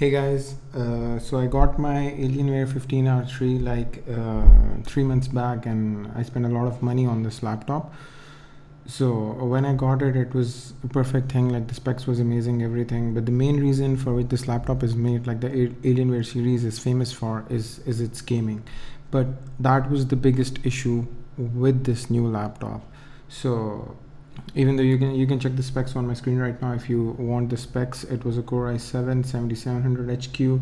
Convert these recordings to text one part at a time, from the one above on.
Hey guys, so I got my Alienware 15R3 like 3 months back, and I spent a lot of money on this laptop. So when I got it, it was a perfect thing, like the specs was amazing, everything. But the main reason for which this laptop is made, like the Alienware series is famous for, is its gaming. But that was the biggest issue with this new laptop. So even though you can check the specs on my screen right now if you want the specs, it was a Core i7 7700HQ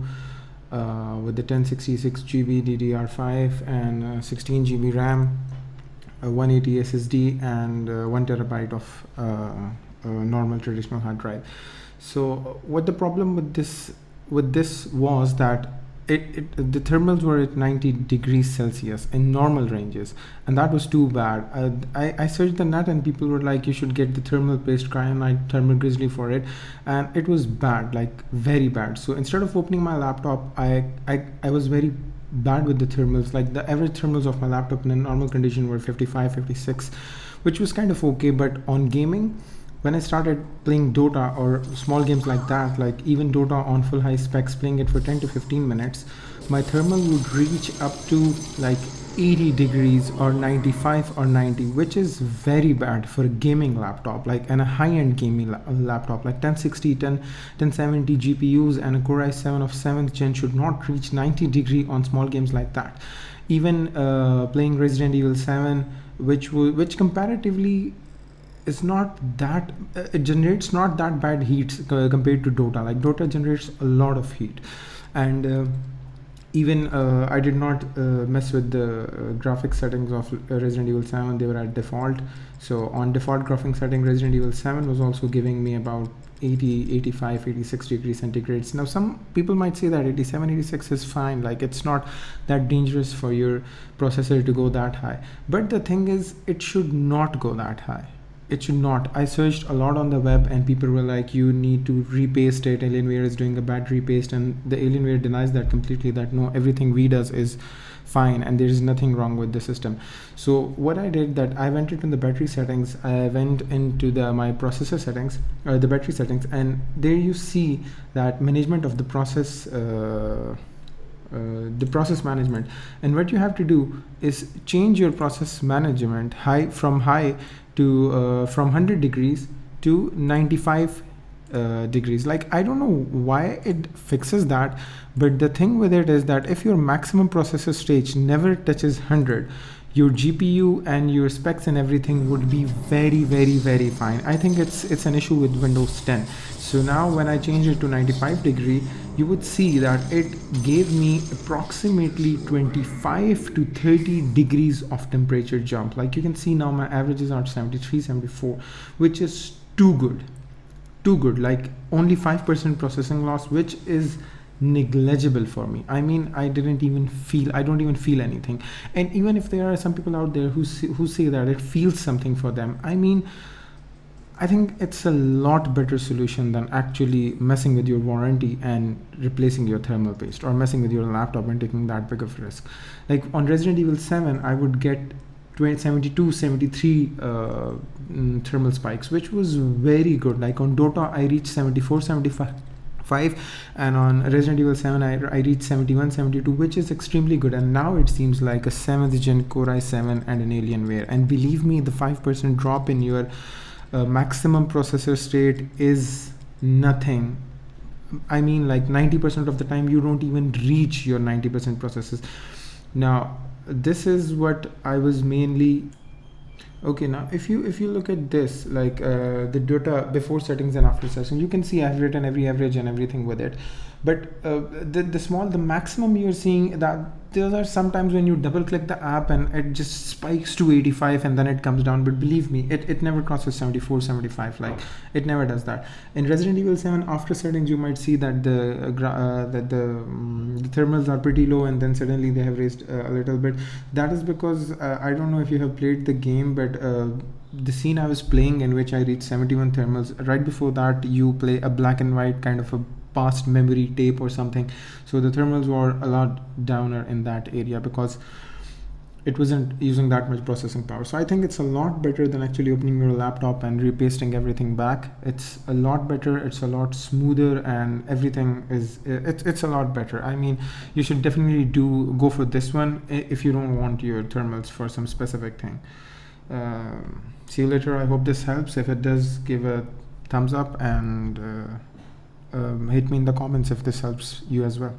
with the 1066 GB DDR4 and 16 GB RAM, a 180 SSD, and 1 terabyte of normal traditional hard drive. So what the problem with this was that the thermals were at 90 degrees Celsius in normal ranges, and that was too bad. I searched the net and people were like, you should get the thermal paste cryonite thermal grizzly for it, and it was bad, like very bad. So instead of opening my laptop, I was very bad with the thermals. Like the average thermals of my laptop in a normal condition were 55, 56, which was kind of okay. But on gaming, when I started playing Dota or small games like that, like even Dota on full high specs, playing it for 10 to 15 minutes, my thermal would reach up to like 80 degrees or 95 or 90, which is very bad for a gaming laptop, like, and a high-end gaming laptop like 1060, 1070 GPUs and a Core i7 of 7th gen should not reach 90 degree on small games like that. Even playing Resident Evil 7, which comparatively is not that it generates not that bad heat compared to Dota. Like Dota generates a lot of heat, and even I did not mess with the graphics settings of Resident Evil 7. They were at default. So on default graphics setting, Resident Evil 7 was also giving me about 80, 85, 86 degrees centigrades. Now some people might say that 87, 86 is fine, like it's not that dangerous for your processor to go that high. But the thing is, it should not go that high. It should not. I searched a lot on the web and people were like, you need to repaste it. Alienware is doing a bad repaste, and the Alienware denies that completely, that no, everything we does is fine and there is nothing wrong with the system. So what I did, that I went into the battery settings, I went into my processor settings, the battery settings, and there you see that management of the process, the process management. And what you have to do is change your process management from 100 degrees to 95 degrees. Like, I don't know why it fixes that, but the thing with it is that if your maximum processor stage never touches 100, your GPU and your specs and everything would be very, very, very fine. I think it's an issue with Windows 10. So now when I change it to 95 degree, you would see that it gave me approximately 25 to 30 degrees of temperature jump. Like you can see now my averages are 73, 74, which is too good. Like only 5% processing loss, which is negligible for me. I mean, I don't even feel anything. And even if there are some people out there who say that it feels something for them, I mean, I think it's a lot better solution than actually messing with your warranty and replacing your thermal paste, or messing with your laptop and taking that big of a risk. Like on Resident Evil 7, I would get 72, 73 thermal spikes, which was very good. Like on Dota, I reached 74, 75. And on Resident Evil 7 I reached 71, 72, which is extremely good. And now it seems like a 7th gen Core i7 and an Alienware, and believe me, the 5% drop in your maximum processor state is nothing. I mean, like 90% of the time you don't even reach your 90% processors. Now this is what I was mainly. Okay, now if you look at this, like the Dota before settings and after settings, you can see I've written every average and everything with it. But the maximum you're seeing, that there are sometimes when you double click the app and it just spikes to 85 and then it comes down. But believe me, it never crosses 74, 75. Like it never does that. In Resident Evil 7 after settings, you might see that the thermals are pretty low, and then suddenly they have raised a little bit. That is because I don't know if you have played the game, but the scene I was playing in which I reached 71 thermals, right before that you play a black and white kind of a past memory tape or something. So the thermals were a lot downer in that area, because it wasn't using that much processing power. So I think it's a lot better than actually opening your laptop and repasting everything back. It's a lot better, it's a lot smoother, and everything is, it's a lot better. I mean, you should definitely go for this one if you don't want your thermals for some specific thing. See you later. I hope this helps. If it does, give a thumbs up, and hit me in the comments if this helps you as well.